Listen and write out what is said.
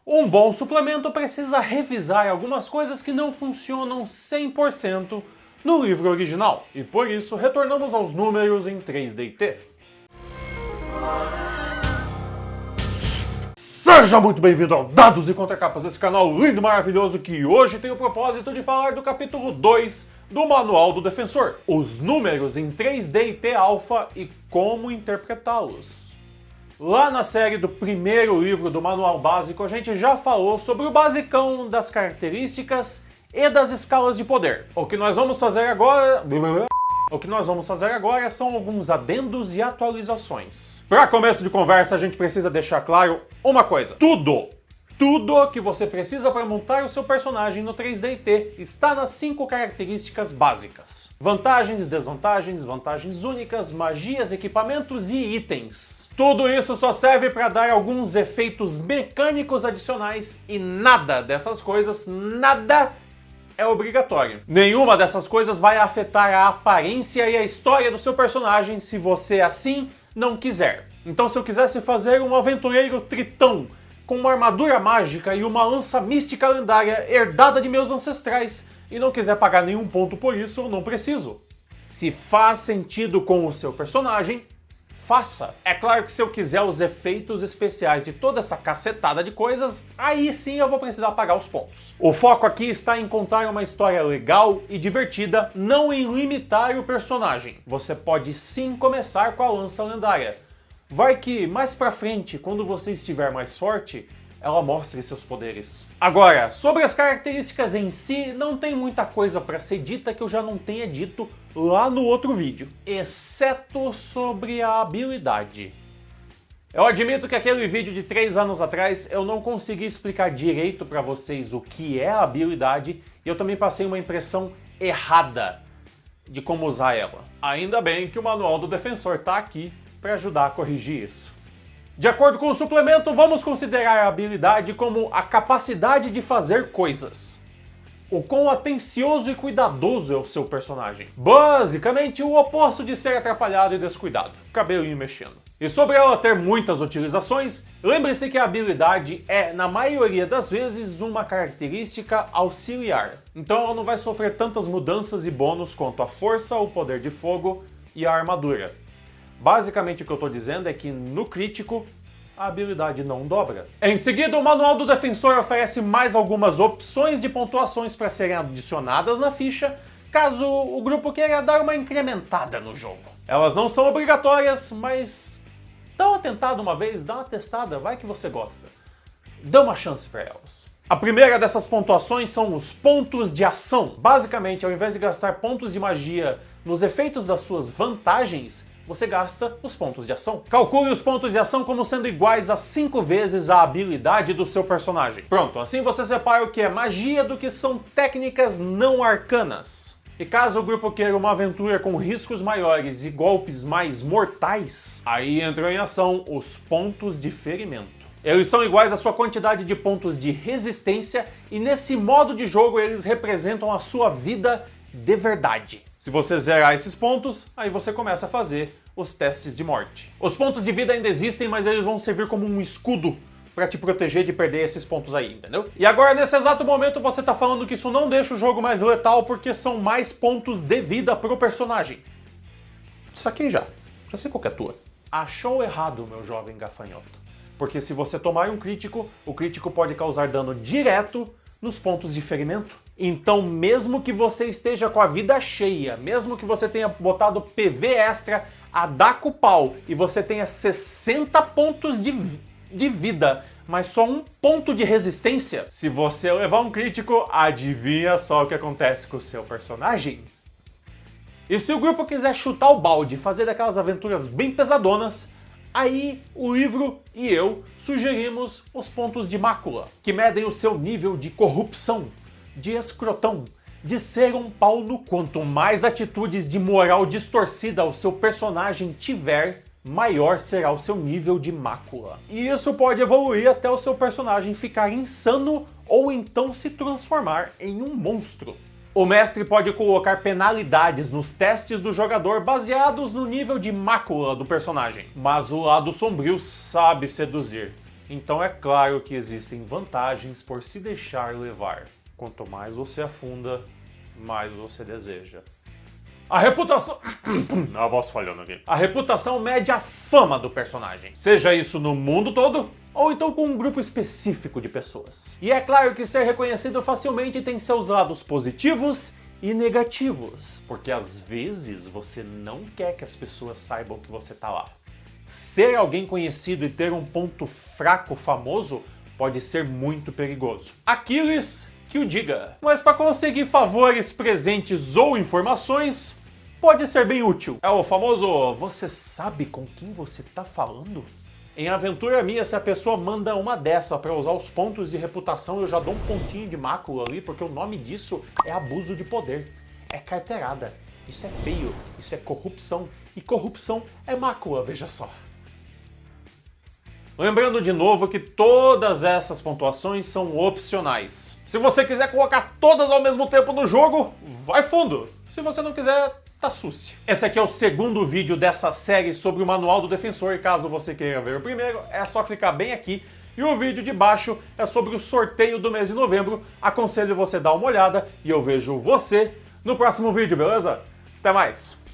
Um bom suplemento precisa revisar algumas coisas que não funcionam 100% no livro original, e por isso retornamos aos números em 3DT. Seja muito bem-vindo ao Dados e Contracapas, esse canal lindo e maravilhoso que hoje tem o propósito de falar do capítulo 2 do Manual do Defensor, os números em 3DT Alpha e como interpretá-los. Lá na série do primeiro livro do Manual Básico, a gente já falou sobre o basicão das características e das escalas de poder. O que nós vamos fazer agora são alguns adendos e atualizações. Para começo de conversa, a gente precisa deixar claro uma coisa. Tudo que você precisa para montar o seu personagem no 3DT está nas 5 características básicas. Vantagens, desvantagens, vantagens únicas, magias, equipamentos e itens. Tudo isso só serve para dar alguns efeitos mecânicos adicionais e nada dessas coisas, nada é obrigatório. Nenhuma dessas coisas vai afetar a aparência e a história do seu personagem se você assim não quiser. Então, se eu quisesse fazer um aventureiro tritão com uma armadura mágica e uma lança mística lendária herdada de meus ancestrais e não quiser pagar nenhum ponto por isso, eu não preciso. Se faz sentido com o seu personagem, faça. É claro que se eu quiser os efeitos especiais de toda essa cacetada de coisas, aí sim eu vou precisar pagar os pontos. O foco aqui está em contar uma história legal e divertida, não em limitar o personagem. Você pode sim começar com a lança lendária. Vai que mais pra frente, quando você estiver mais forte, ela mostre seus poderes. Agora, sobre as características em si, não tem muita coisa pra ser dita que eu já não tenha dito lá no outro vídeo, exceto sobre a habilidade. Eu admito que aquele vídeo de 3 anos atrás eu não consegui explicar direito pra vocês o que é a habilidade e eu também passei uma impressão errada de como usar ela. Ainda bem que o Manual do Defensor tá aqui para ajudar a corrigir isso. De acordo com o suplemento, vamos considerar a habilidade como a capacidade de fazer coisas. O quão atencioso e cuidadoso é o seu personagem. Basicamente, o oposto de ser atrapalhado e descuidado. Cabelinho mexendo. E sobre ela ter muitas utilizações, lembre-se que a habilidade é, na maioria das vezes, uma característica auxiliar. Então ela não vai sofrer tantas mudanças e bônus quanto a força, o poder de fogo e a armadura. Basicamente o que eu estou dizendo é que no crítico a habilidade não dobra. Em seguida, o Manual do Defensor oferece mais algumas opções de pontuações para serem adicionadas na ficha, caso o grupo queira dar uma incrementada no jogo. Elas não são obrigatórias, mas dá uma tentada uma vez, dá uma testada, vai que você gosta. Dá uma chance para elas. A primeira dessas pontuações são os pontos de ação. Basicamente, ao invés de gastar pontos de magia nos efeitos das suas vantagens, você gasta os pontos de ação. Calcule os pontos de ação como sendo iguais a 5 vezes a habilidade do seu personagem. Pronto, assim você separa o que é magia do que são técnicas não arcanas. E caso o grupo queira uma aventura com riscos maiores e golpes mais mortais, aí entram em ação os pontos de ferimento. Eles são iguais à sua quantidade de pontos de resistência e nesse modo de jogo eles representam a sua vida de verdade. Se você zerar esses pontos, aí você começa a fazer os testes de morte. Os pontos de vida ainda existem, mas eles vão servir como um escudo para te proteger de perder esses pontos aí, entendeu? E agora, nesse exato momento, você tá falando que isso não deixa o jogo mais letal porque são mais pontos de vida pro personagem. Saquei já sei qual que é a tua. Achou errado, meu jovem gafanhoto. Porque se você tomar um crítico, o crítico pode causar dano direto nos pontos de ferimento. Então, mesmo que você esteja com a vida cheia, mesmo que você tenha botado PV extra a dar com o pau e você tenha 60 pontos de vida, mas só 1 ponto de resistência, se você levar um crítico, adivinha só o que acontece com o seu personagem? E se o grupo quiser chutar o balde e fazer daquelas aventuras bem pesadonas, aí o livro e eu sugerimos os pontos de mácula, que medem o seu nível de corrupção, de escrotão, de ser um pau no cu. Quanto mais atitudes de moral distorcida o seu personagem tiver, maior será o seu nível de mácula. E isso pode evoluir até o seu personagem ficar insano ou então se transformar em um monstro. O mestre pode colocar penalidades nos testes do jogador baseados no nível de mácula do personagem, mas o lado sombrio sabe seduzir. Então é claro que existem vantagens por se deixar levar. Quanto mais você afunda, mais você deseja. A reputação... A voz falhando aqui. A reputação mede a fama do personagem. Seja isso no mundo todo, ou então com um grupo específico de pessoas. E é claro que ser reconhecido facilmente tem seus lados positivos e negativos. Porque às vezes você não quer que as pessoas saibam que você tá lá. Ser alguém conhecido e ter um ponto fraco famoso pode ser muito perigoso. Aquiles que o diga. Mas para conseguir favores, presentes ou informações, pode ser bem útil. É o famoso, você sabe com quem você tá falando? Em aventura minha, se a pessoa manda uma dessa para usar os pontos de reputação, eu já dou um pontinho de mácula ali, porque o nome disso é abuso de poder. É carteirada. Isso é feio. Isso é corrupção. E corrupção é mácula, veja só. Lembrando de novo que todas essas pontuações são opcionais. Se você quiser colocar todas ao mesmo tempo no jogo, vai fundo. Se você não quiser, tá sucio. Esse aqui é o segundo vídeo dessa série sobre o Manual do Defensor, e caso você queira ver o primeiro, é só clicar bem aqui. E o vídeo de baixo é sobre o sorteio do mês de novembro. Aconselho você dar uma olhada e eu vejo você no próximo vídeo, beleza? Até mais!